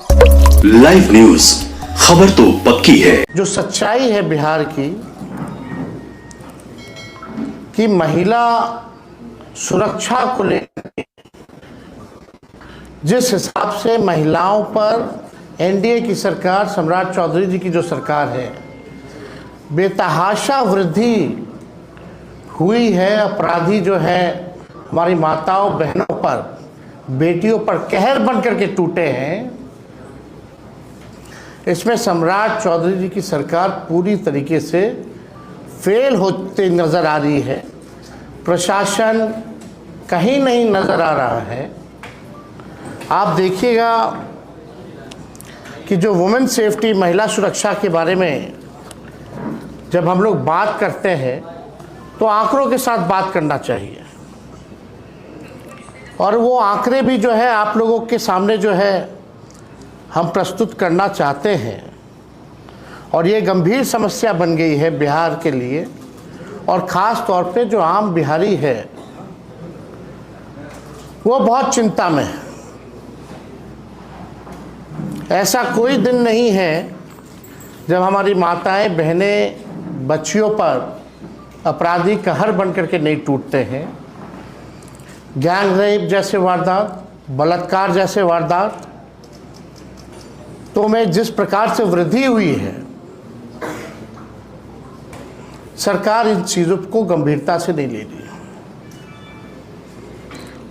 Live news, खबर तो पक्की है। जो सच्चाई है बिहार की कि महिला सुरक्षा को लेकर जिस हिसाब से महिलाओं पर एनडीए की सरकार, सम्राट चौधरी जी की जो सरकार है, बेतहाशा वृद्धि हुई है। अपराधी जो है हमारी माताओं बहनों पर, बेटियों पर कहर बन करके टूटे हैं। इसमें सम्राट चौधरी जी की सरकार पूरी तरीके से फेल होते नज़र आ रही है। प्रशासन कहीं नहीं नज़र आ रहा है। आप देखिएगा कि जो वुमेन सेफ्टी, महिला सुरक्षा के बारे में जब हम लोग बात करते हैं तो आंकड़ों के साथ बात करना चाहिए, और वो आंकड़े भी जो है आप लोगों के सामने जो है हम प्रस्तुत करना चाहते हैं। और ये गंभीर समस्या बन गई है बिहार के लिए, और ख़ास तौर पे जो आम बिहारी है वो बहुत चिंता में है। ऐसा कोई दिन नहीं है जब हमारी माताएं, बहनें, बच्चियों पर अपराधी कहर बन करके नहीं टूटते हैं। गैंग रेप जैसे वारदात, बलात्कार जैसे वारदात तो में जिस प्रकार से वृद्धि हुई है, सरकार इन चीज़ों को गंभीरता से नहीं ले रही।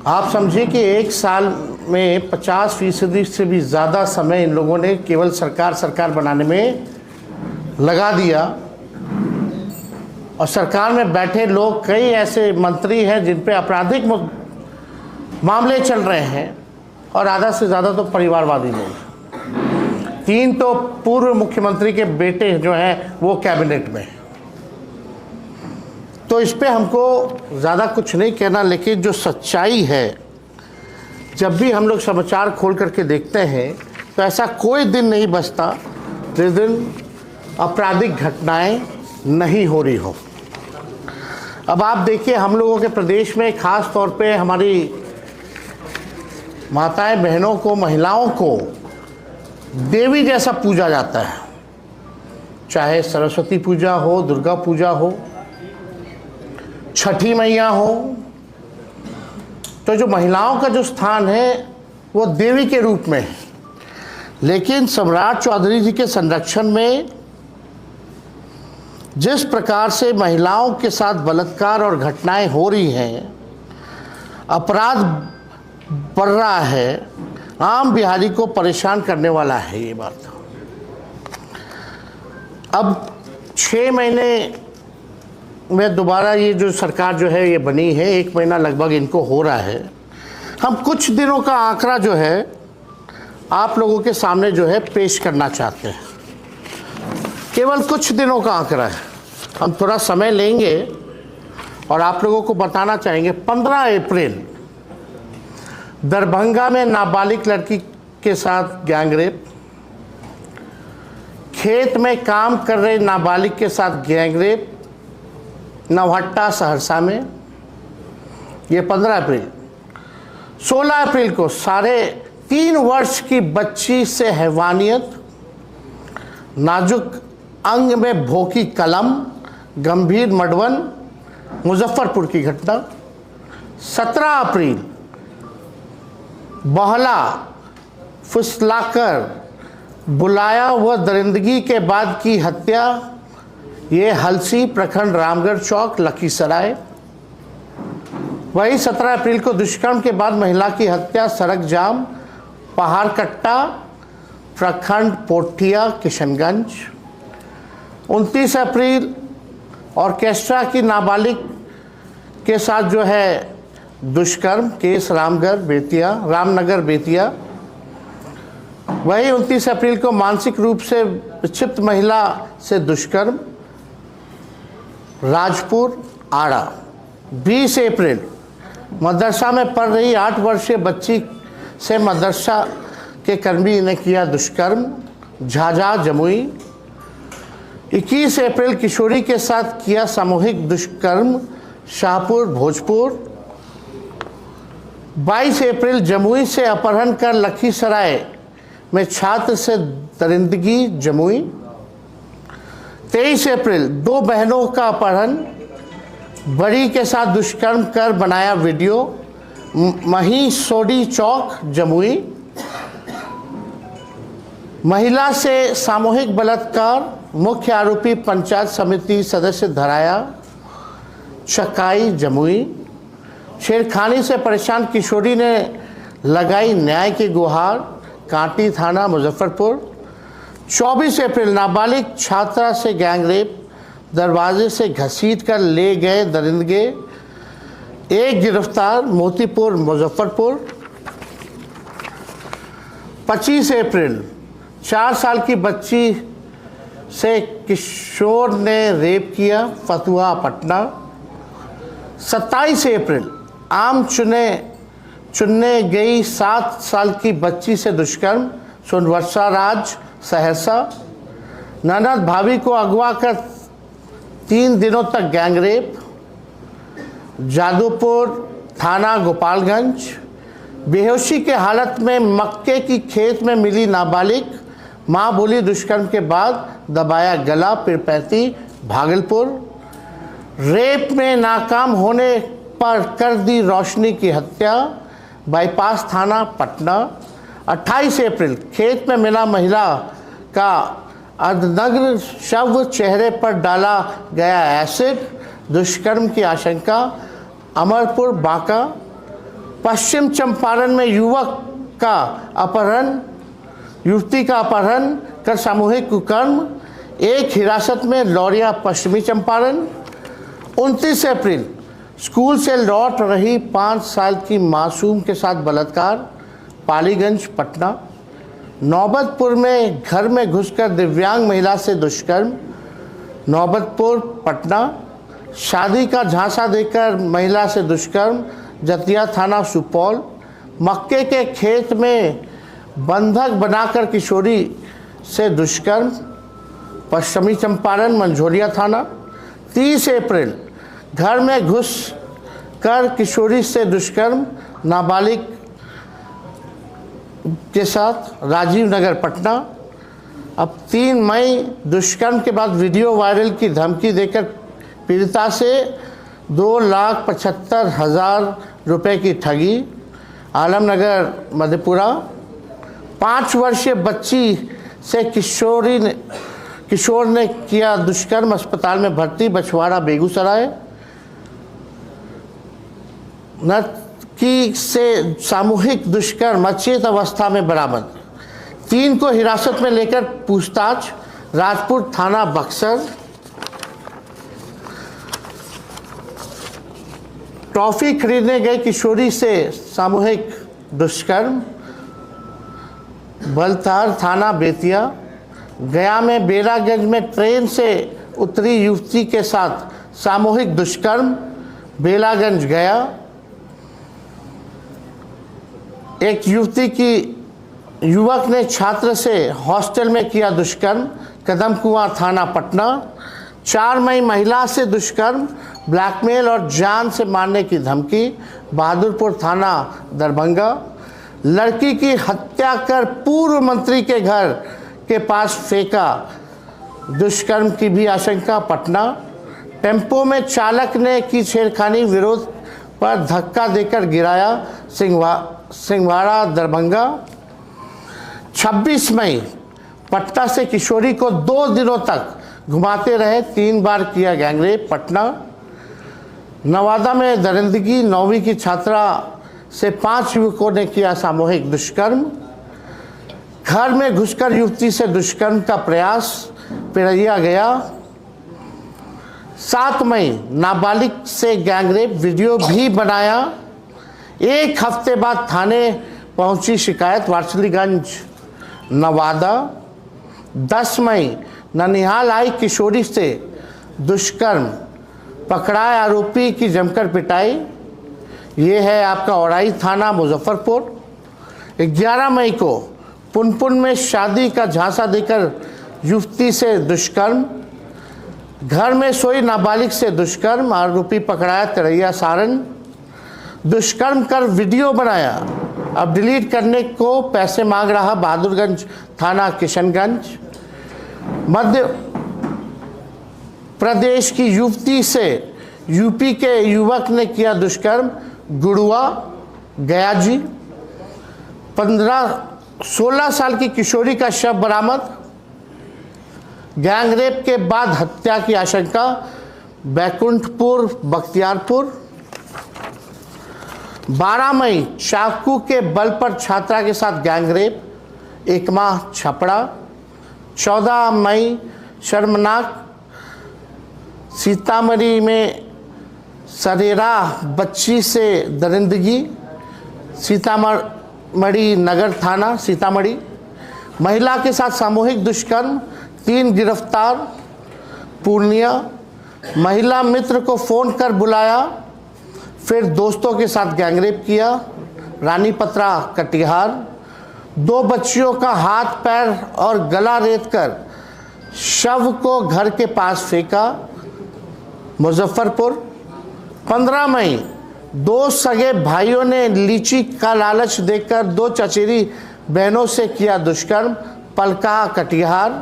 आप समझिए कि एक साल में 50% से भी ज़्यादा समय इन लोगों ने केवल सरकार बनाने में लगा दिया। और सरकार में बैठे लोग, कई ऐसे मंत्री हैं जिन पे आपराधिक मामले चल रहे हैं, और आधा से ज़्यादा तो परिवारवादी लोग। 3 तो पूर्व मुख्यमंत्री के बेटे जो हैं वो कैबिनेट में। तो इस पे हमको ज़्यादा कुछ नहीं कहना, लेकिन जो सच्चाई है, जब भी हम लोग समाचार खोल करके देखते हैं तो ऐसा कोई दिन नहीं बचता जिस दिन आपराधिक घटनाएं नहीं हो रही हो। अब आप देखिए, हम लोगों के प्रदेश में खास तौर पे हमारी माताएं, बहनों को, महिलाओं को देवी जैसा पूजा जाता है। चाहे सरस्वती पूजा हो, दुर्गा पूजा हो, छठी मैया हो, तो जो महिलाओं का जो स्थान है वो देवी के रूप में है। लेकिन सम्राट चौधरी जी के संरक्षण में जिस प्रकार से महिलाओं के साथ बलात्कार और घटनाएं हो रही हैं, अपराध बढ़ रहा है, आम बिहारी को परेशान करने वाला है ये बात। अब 6 महीने में दोबारा ये जो सरकार जो है ये बनी है, 1 महीना लगभग इनको हो रहा है। हम कुछ दिनों का आंकड़ा जो है आप लोगों के सामने जो है पेश करना चाहते हैं। केवल कुछ दिनों का आंकड़ा है। हम थोड़ा समय लेंगे और आप लोगों को बताना चाहेंगे। 15 अप्रैल दरभंगा में नाबालिग लड़की के साथ गैंगरेप, खेत में काम कर रहे नाबालिग के साथ गैंगरेप नौहट्टा, सहरसा में, ये 15 अप्रैल। 16 अप्रैल को 3.5 वर्ष की बच्ची से हैवानियत, नाजुक अंग में भोंकी कलम, गंभीर मडवन, मुजफ्फरपुर की घटना। 17 अप्रैल बहला फुसलाकर बुलाया व दरिंदगी के बाद की हत्या, ये हलसी प्रखंड रामगढ़ चौक, लखीसराय। वही 17 अप्रैल को दुष्कर्म के बाद महिला की हत्या, सड़क जाम, पहाड़कट्टा प्रखंड पोठिया, किशनगंज। 29 अप्रैल ऑर्केस्ट्रा की नाबालिग के साथ जो है दुष्कर्म केस, रामनगर बेतिया। वही 29 अप्रैल को मानसिक रूप से विक्षिप्त महिला से दुष्कर्म, राजपुर, आड़ा। 20 अप्रैल मदरसा में पढ़ रही 8 वर्षीय बच्ची से मदरसा के कर्मी ने किया दुष्कर्म, झाझा, जमुई। 21 अप्रैल किशोरी के साथ किया सामूहिक दुष्कर्म, शाहपुर, भोजपुर। 22 अप्रैल जमुई से अपहरण कर लखीसराय में छात्र से दरिंदगी जमुई। 23 अप्रैल 2 बहनों का अपहरण, बड़ी के साथ दुष्कर्म कर बनाया वीडियो, मही सोडी चौक जमुई। महिला से सामूहिक बलात्कार, मुख्य आरोपी पंचायत समिति सदस्य धराया, चकाई जमुई। छेड़खानी से परेशान किशोरी ने लगाई न्याय की गुहार, कांटी थाना मुजफ्फरपुर। 24 अप्रैल नाबालिग छात्रा से गैंगरेप, दरवाजे से घसीट कर ले गए दरिंदगे, एक गिरफ्तार मोतीपुर मुजफ्फरपुर। 25 अप्रैल 4 साल की बच्ची से किशोर ने रेप किया, फतुहा पटना। 27 अप्रैल आम चुनने गई 7 साल की बच्ची से दुष्कर्म, सोनवर्षा राज सहरसा। ननद भाभी को अगवा कर 3 दिनों तक गैंगरेप, जादूपुर थाना गोपालगंज। बेहोशी के हालत में मक्के की खेत में मिली नाबालिग, मां बोली दुष्कर्म के बाद दबाया गला, पीरपैंती भागलपुर। रेप में नाकाम होने पर कर दी रोशनी की हत्या, बाईपास थाना पटना। 28 अप्रैल खेत में मिला महिला का अर्धनग्न शव, चेहरे पर डाला गया एसिड, दुष्कर्म की आशंका, अमरपुर बांका। पश्चिम चंपारण में युवती का अपहरण कर सामूहिक कुकर्म, एक हिरासत में लौरिया पश्चिमी चंपारण। 29 अप्रैल स्कूल से लौट रही 5 साल की मासूम के साथ बलात्कार, पालीगंज पटना। नौबतपुर में घर में घुसकर दिव्यांग महिला से दुष्कर्म, नौबतपुर पटना। शादी का झांसा देकर महिला से दुष्कर्म, जतिया थाना सुपौल। मक्के के खेत में बंधक बनाकर किशोरी से दुष्कर्म, पश्चिमी चंपारण मंझोलिया थाना। 30 अप्रैल घर में घुस कर किशोरी से दुष्कर्म, नाबालिग के साथ राजीव नगर पटना। अब 3 मई दुष्कर्म के बाद वीडियो वायरल की धमकी देकर पीड़िता से 2,75,000 रुपए की ठगी, आलमनगर मधेपुरा। 5 वर्षीय बच्ची से किशोर ने किया दुष्कर्म, अस्पताल में भर्ती, बछवाड़ा बेगूसराय। नर्तकी से सामूहिक दुष्कर्म अचेत अवस्था में बरामद, 3 को हिरासत में लेकर पूछताछ, राजपुर थाना बक्सर। टॉफी खरीदने गए किशोरी से सामूहिक दुष्कर्म, बलतार थाना बेतिया। गया में बेलागंज में ट्रेन से उतरी युवती के साथ सामूहिक दुष्कर्म, बेलागंज गया। एक युवक ने छात्र से हॉस्टल में किया दुष्कर्म, कदमकुआं थाना पटना। 4 मई महिला से दुष्कर्म, ब्लैकमेल और जान से मारने की धमकी, बहादुरपुर थाना दरभंगा। लड़की की हत्या कर पूर्व मंत्री के घर के पास फेंका, दुष्कर्म की भी आशंका, पटना। टेम्पो में चालक ने की छेड़खानी, विरोध पर धक्का देकर गिराया, सिंहवाड़ा दरभंगा। 26 मई पटना से किशोरी को 2 दिनों तक घुमाते रहे, 3 बार किया गैंगरेप, पटना। नवादा में दरिंदगी, 9वीं की छात्रा से 5 युवकों ने किया सामूहिक दुष्कर्म। घर में घुसकर युवती से दुष्कर्म का प्रयास, पिरैया गया। 7 मई नाबालिग से गैंगरेप, वीडियो भी बनाया। 1 हफ्ते बाद थाने पहुंची शिकायत, वारसलीगंज नवादा। 10 मई ननिहाल आई किशोरी से दुष्कर्म, पकड़ाए आरोपी की जमकर पिटाई। ये है आपका औराई थाना मुजफ्फरपुर। 11 मई को पुनपुन में शादी का झांसा देकर युवती से दुष्कर्म, घर में सोई नाबालिग से दुष्कर्म, आरोपी पकड़ाया, तिरैया सारण। दुष्कर्म कर वीडियो बनाया, अब डिलीट करने को पैसे मांग रहा बहादुरगंज थाना किशनगंज। मध्य प्रदेश की युवती से यूपी के युवक ने किया दुष्कर्म, गुड़ुआ गया जी। 16 साल की किशोरी का शव बरामद। गैंगरेप के बाद हत्या की आशंका, बैकुंठपुर बख्तियारपुर। 12 मई चाकू के बल पर छात्रा के साथ गैंगरेप, एकमा छपड़ा। 14 मई शर्मनाक सीतामढ़ी में सरेरा बच्ची से दरिंदगी, सीतामढ़ी नगर थाना सीतामढ़ी। महिला के साथ सामूहिक दुष्कर्म, 3 गिरफ्तार पूर्णिया। महिला मित्र को फ़ोन कर बुलाया, फिर दोस्तों के साथ गैंगरेप किया, रानीपत्रा कटिहार। 2 बच्चियों का हाथ पैर और गला रेत कर शव को घर के पास फेंका, मुजफ्फरपुर। 15 मई 2 सगे भाइयों ने लीची का लालच देकर 2 चचेरी बहनों से किया दुष्कर्म, पलका कटिहार।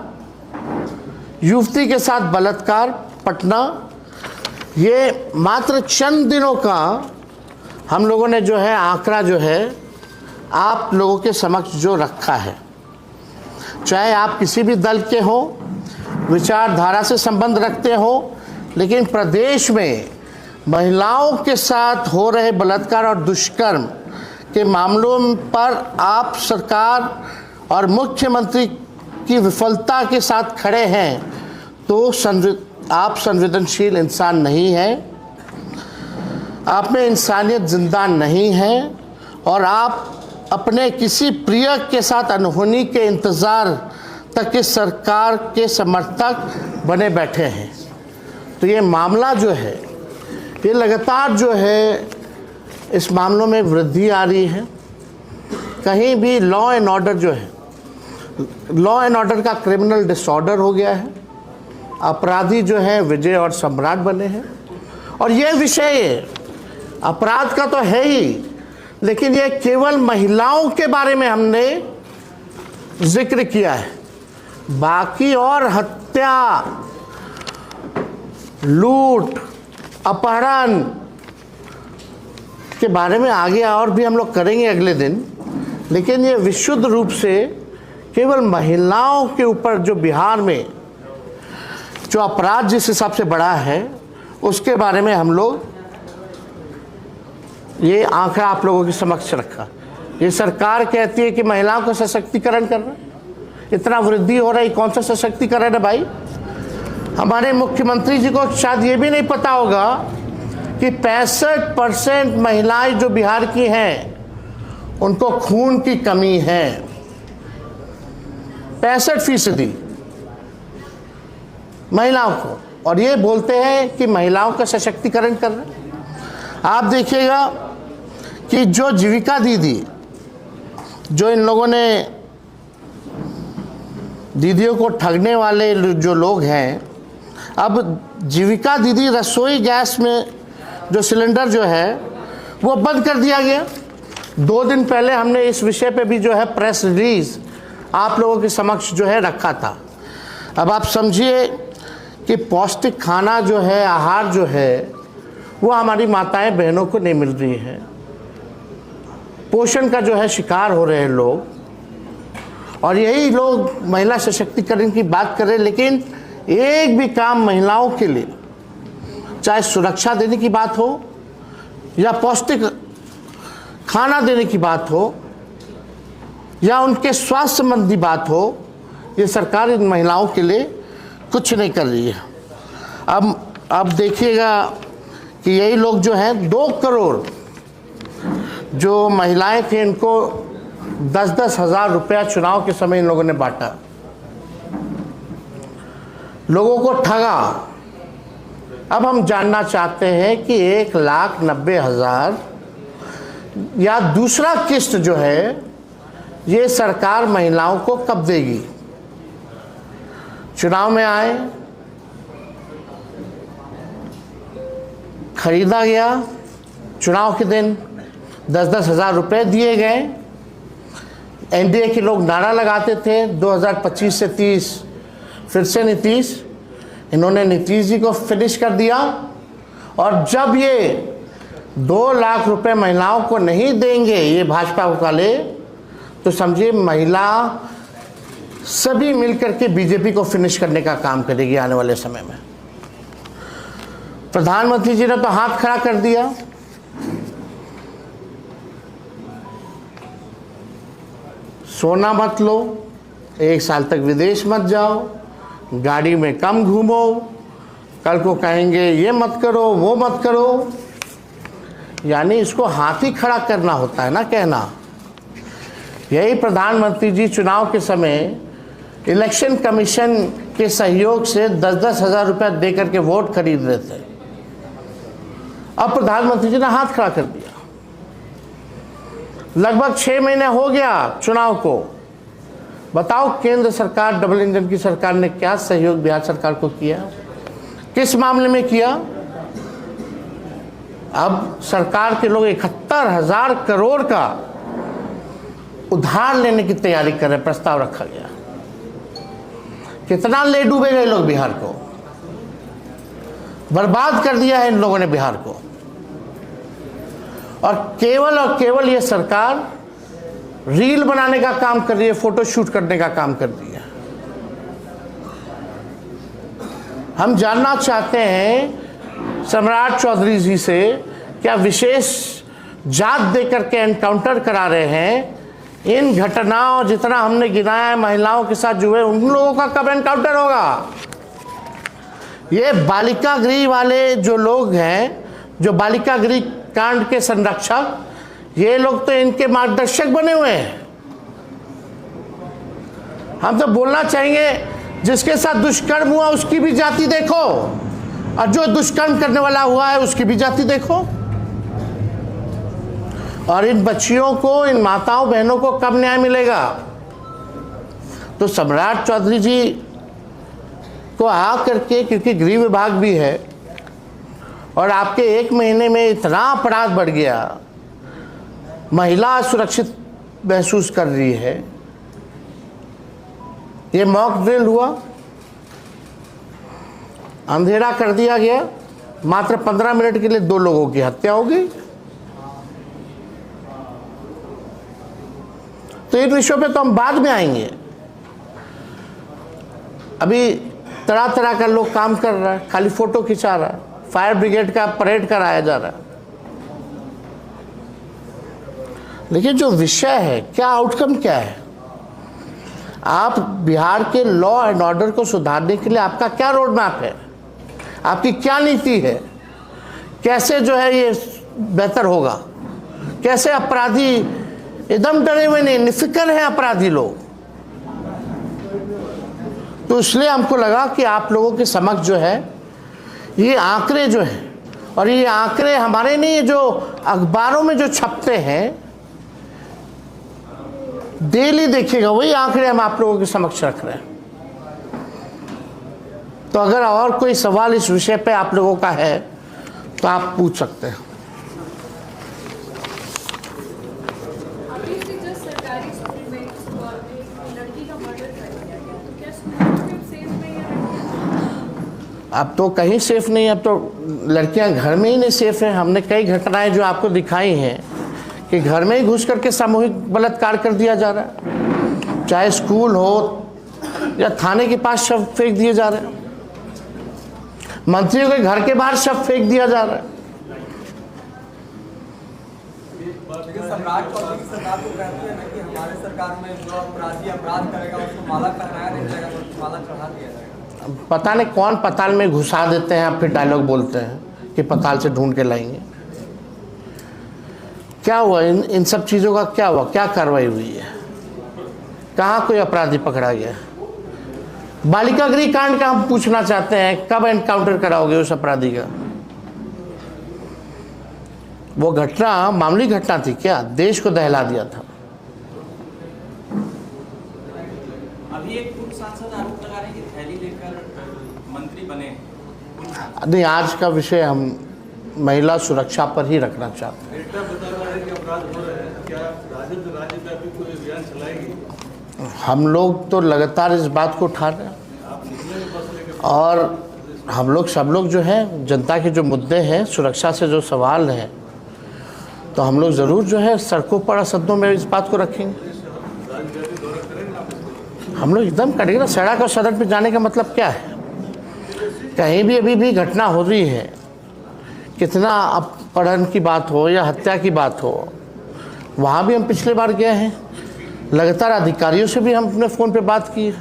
युवती के साथ बलात्कार, पटना। ये मात्र चंद दिनों का हम लोगों ने जो है आंकड़ा जो है आप लोगों के समक्ष जो रखा है। चाहे आप किसी भी दल के हो, विचारधारा से संबंध रखते हो, लेकिन प्रदेश में महिलाओं के साथ हो रहे बलात्कार और दुष्कर्म के मामलों पर आप सरकार और मुख्यमंत्री की विफलता के साथ खड़े हैं, तो आप संवेदनशील इंसान नहीं हैं, आप में इंसानियत जिंदा नहीं है, और आप अपने किसी प्रिय के साथ अनहोनी के इंतज़ार तक इस सरकार के समर्थक बने बैठे हैं। तो ये मामला जो है, ये लगातार जो है इस मामलों में वृद्धि आ रही है। कहीं भी लॉ एंड ऑर्डर जो है, लॉ एंड ऑर्डर का क्रिमिनल डिसऑर्डर हो गया है। अपराधी जो है विजय और सम्राट बने हैं। और ये विषय अपराध का तो है ही, लेकिन ये केवल महिलाओं के बारे में हमने जिक्र किया है। बाकी और हत्या, लूट, अपहरण के बारे में आगे और भी हम लोग करेंगे अगले दिन, लेकिन ये विशुद्ध रूप से केवल महिलाओं के ऊपर जो बिहार में जो अपराध जिस हिसाब से बढ़ा है, उसके बारे में हम लोग ये आंकड़ा आप लोगों के समक्ष रखा। ये सरकार कहती है कि महिलाओं का सशक्तिकरण करना, इतना वृद्धि हो रही, कौन सा सशक्तिकरण है भाई? हमारे मुख्यमंत्री जी को शायद ये भी नहीं पता होगा कि 65% महिलाएं जो बिहार की हैं उनको खून की कमी है। 65% महिलाओं को, और ये बोलते हैं कि महिलाओं का सशक्तिकरण कर रहे। आप देखिएगा कि जो जीविका दीदी, जो इन लोगों ने दीदियों को ठगने वाले जो लोग हैं, अब जीविका दीदी रसोई गैस में जो सिलेंडर जो है वो बंद कर दिया गया। 2 दिन पहले हमने इस विषय पे भी जो है प्रेस रिलीज आप लोगों के समक्ष जो है रखा था। अब आप समझिए कि पौष्टिक खाना जो है, आहार जो है, वो हमारी माताएं बहनों को नहीं मिल रही है। पोषण का जो है शिकार हो रहे हैं लोग, और यही लोग महिला सशक्तिकरण की बात कर रहे हैं, लेकिन एक भी काम महिलाओं के लिए, चाहे सुरक्षा देने की बात हो या पौष्टिक खाना देने की बात हो या उनके स्वास्थ्य संबंधी बात हो, ये सरकार इन महिलाओं के लिए कुछ नहीं कर रही है। अब देखिएगा कि यही लोग जो हैं 2 करोड़ जो महिलाएं थी, इनको 10-10 हज़ार रुपया चुनाव के समय इन लोगों ने बांटा, लोगों को ठगा। अब हम जानना चाहते हैं कि 1,90,000 या दूसरा किस्त जो है ये सरकार महिलाओं को कब देगी? चुनाव में आए, खरीदा गया, चुनाव के दिन 10-10 हज़ार रुपये दिए गए, एनडीए के लोग नारा लगाते थे 2025 से 30, फिर से नीतीश, इन्होंने नीतीश जी को फिनिश कर दिया। और जब ये 2 लाख रुपए महिलाओं को नहीं देंगे ये भाजपा वाले, तो समझिए महिला सभी मिलकर के बीजेपी को फिनिश करने का काम करेगी आने वाले समय में। प्रधानमंत्री जी ने तो हाथ खड़ा कर दिया। सोना मत लो, 1 साल तक विदेश मत जाओ, गाड़ी में कम घूमो, कल को कहेंगे ये मत करो वो मत करो। यानी इसको हाथ ही खड़ा करना होता है ना कहना। यही प्रधानमंत्री जी चुनाव के समय इलेक्शन कमीशन के सहयोग से 10-10 हज़ार रुपये दे करके वोट खरीद रहे थे। अब प्रधानमंत्री जी ने हाथ खड़ा कर दिया। लगभग 6 महीने हो गया चुनाव को। बताओ केंद्र सरकार, डबल इंजन की सरकार ने क्या सहयोग बिहार सरकार को किया, किस मामले में किया? अब सरकार के लोग 71,000 करोड़ का उधार लेने की तैयारी कर रहे, प्रस्ताव रखा गया। कितना ले डूबे गए लोग, बिहार को बर्बाद कर दिया है इन लोगों ने बिहार को। और केवल ये सरकार रील बनाने का काम कर रही है, फोटो शूट करने का काम कर रही है। हम जानना चाहते हैं सम्राट चौधरी जी से, क्या विशेष जात देकर के एनकाउंटर करा रहे हैं? इन घटनाओं जितना हमने गिनाया है महिलाओं के साथ जुड़े, उन लोगों का कब एनकाउंटर होगा? ये बालिका गृह वाले जो लोग हैं, जो बालिका गृह कांड के संरक्षक, ये लोग तो इनके मार्गदर्शक बने हुए हैं। हम तो बोलना चाहेंगे जिसके साथ दुष्कर्म हुआ उसकी भी जाति देखो, और जो दुष्कर्म करने वाला हुआ है उसकी भी जाति देखो। और इन बच्चियों को, इन माताओं बहनों को कब न्याय मिलेगा? तो सम्राट चौधरी जी को आ करके, क्योंकि गृह विभाग भी है और आपके 1 महीने में इतना अपराध बढ़ गया, महिला सुरक्षित महसूस कर रही है। ये मॉक ड्रिल हुआ, अंधेरा कर दिया गया, मात्र 15 मिनट के लिए 2 लोगों की हत्या हो गई। तो इन विषयों पे तो हम बाद में आएंगे। अभी तरह तरह का लोग काम कर रहा है, खाली फोटो खिंचा रहा है, फायर ब्रिगेड का परेड कराया जा रहा है। लेकिन जो विषय है, क्या आउटकम क्या है? आप बिहार के लॉ एंड ऑर्डर को सुधारने के लिए आपका क्या रोड मैप है? आपकी क्या नीति है? कैसे जो है ये बेहतर होगा? कैसे अपराधी एकदम डरे हुए नहीं, निफिकर हैं अपराधी लोग। तो इसलिए हमको लगा कि आप लोगों के समक्ष जो है ये आंकड़े जो हैं, और ये आंकड़े हमारे नहीं, जो अखबारों में जो छपते हैं डेली देखिएगा, वही आंकड़े हम आप लोगों के समक्ष रख रहे हैं। तो अगर और कोई सवाल इस विषय पे आप लोगों का है तो आप पूछ सकते हैं। सरकारी स्कूल में लड़की का मर्डर कर दिया गया, तो क्या स्कूल सेफ नहीं है? अब तो कहीं सेफ नहीं, अब तो लड़कियां घर में ही नहीं सेफ हैं। हमने कई घटनाएं जो आपको दिखाई हैं कि घर में ही घुस करके सामूहिक बलात्कार कर दिया जा रहा है, चाहे स्कूल हो या थाने के पास शव फेंक दिए जा रहे हैं, मंत्रियों के घर के बाहर शव फेंक दिया जा रहा है। सम्राट चौधरी की सरकार तो कहती है ना कि हमारे सरकार में जो अपराधी अपराध करेगा उसको माला पहनाया नहीं जाएगा, बल्कि माला चढ़ा दिया जाएगा। पता नहीं कौन पताल में घुसा देते हैं, फिर डायलॉग बोलते हैं कि पताल से ढूंढ के लाएंगे। क्या हुआ इन सब चीज़ों का? क्या हुआ? क्या कार्रवाई हुई है? कहाँ कोई अपराधी पकड़ा गया? बालिका गृह कांड का हम पूछना चाहते हैं, कब एनकाउंटर कराओगे उस अपराधी का? वो घटना मामूली घटना थी क्या? देश को दहला दिया था। अभी एक पूर्व सांसद आरोप लगा रहे हैं कि थैली लेकर मंत्री बने। नहीं, आज का विषय हम महिला सुरक्षा पर ही रखना चाहते हैं। एकता बता रहा है कि अपराध हो रहे हैं, क्या राजद राज्यव्यापी कोई अभियान चलाएगी? हम लोग तो लगातार इस बात को उठा रहे हैं और हम लोग सब लोग जो हैं जनता के जो मुद्दे हैं, सुरक्षा से जो सवाल हैं, तो हम लोग ज़रूर जो है सड़कों पर असदों में इस बात को रखेंगे। हम लोग एकदम करेंगे ना। सड़क और सदन पर जाने का मतलब क्या है? कहीं भी अभी भी घटना हो रही है, कितना अपहरण की बात हो या हत्या की बात हो, वहाँ भी हम पिछले बार गए हैं, लगातार अधिकारियों से भी हम अपने फ़ोन पे बात की है।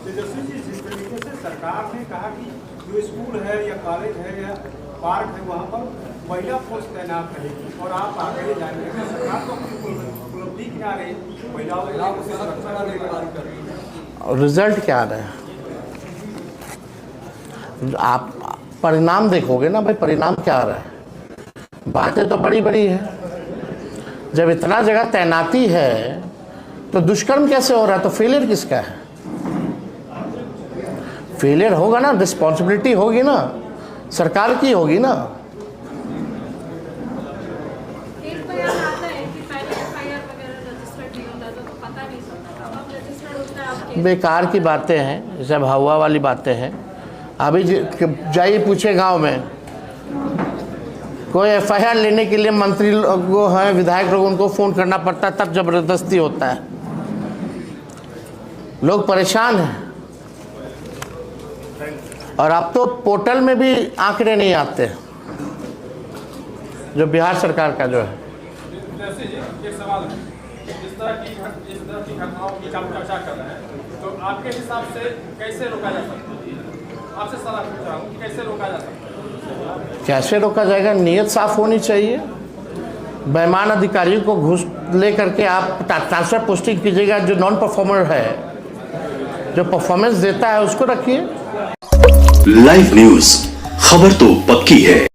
तेजस्वी जी, जिस तरीके से सरकार ने कहा कि जो स्कूल है या कॉलेज है या पार्क है वहाँ पर महिला फोर्स तैनात रहेगी और आप आगे जाने में सरकार तो अपनी उपलब्धि क्या रही, महिलाओं को सुरक्षा देने की बात कर रही है। और रिजल्ट क्या आ रहा है? आप परिणाम देखोगे ना भाई, परिणाम क्या आ रहा है। बातें तो बड़ी बड़ी है, जब इतना जगह तैनाती है तो दुष्कर्म कैसे हो रहा है? तो फेलियर किसका है? फेलियर होगा ना, रिस्पॉन्सिबिलिटी होगी ना, सरकार की होगी ना। एक बयान आता है कि पहले एफआईआर वगैरह रजिस्टर्ड नहीं होता था तो पता नहीं चलता था, अब रजिस्टर्ड होता है आपके। बेकार की बातें हैं, जैसे अब हवा वाली बातें हैं। अभी जाइए पूछे गांव में, कोई एफआईआर लेने के लिए मंत्री लोग हैं, विधायक लोग, उनको फ़ोन करना पड़ता है, तब ज़बरदस्ती होता है। लोग परेशान हैं। और अब तो पोर्टल में भी आंकड़े नहीं आते, जो बिहार सरकार का जो है। तेजस्वी जी, एक सवाल है, इस तरह की घटनाओं की आप चर्चा कर रहे हैं, तो आपके हिसाब से कैसे रोका जा सकता है? आपसे सलाह पूछ रहा हूँ कि कैसे रोका जा सकता है? कैसे रोका जाएगा? नीयत साफ होनी चाहिए। बेईमान अधिकारियों को घूस ले करके आप ट्रांसफर पोस्टिंग कीजिएगा। जो नॉन परफॉर्मर है, जो परफॉर्मेंस देता है, उसको रखिए। लाइव न्यूज, खबर तो पक्की है।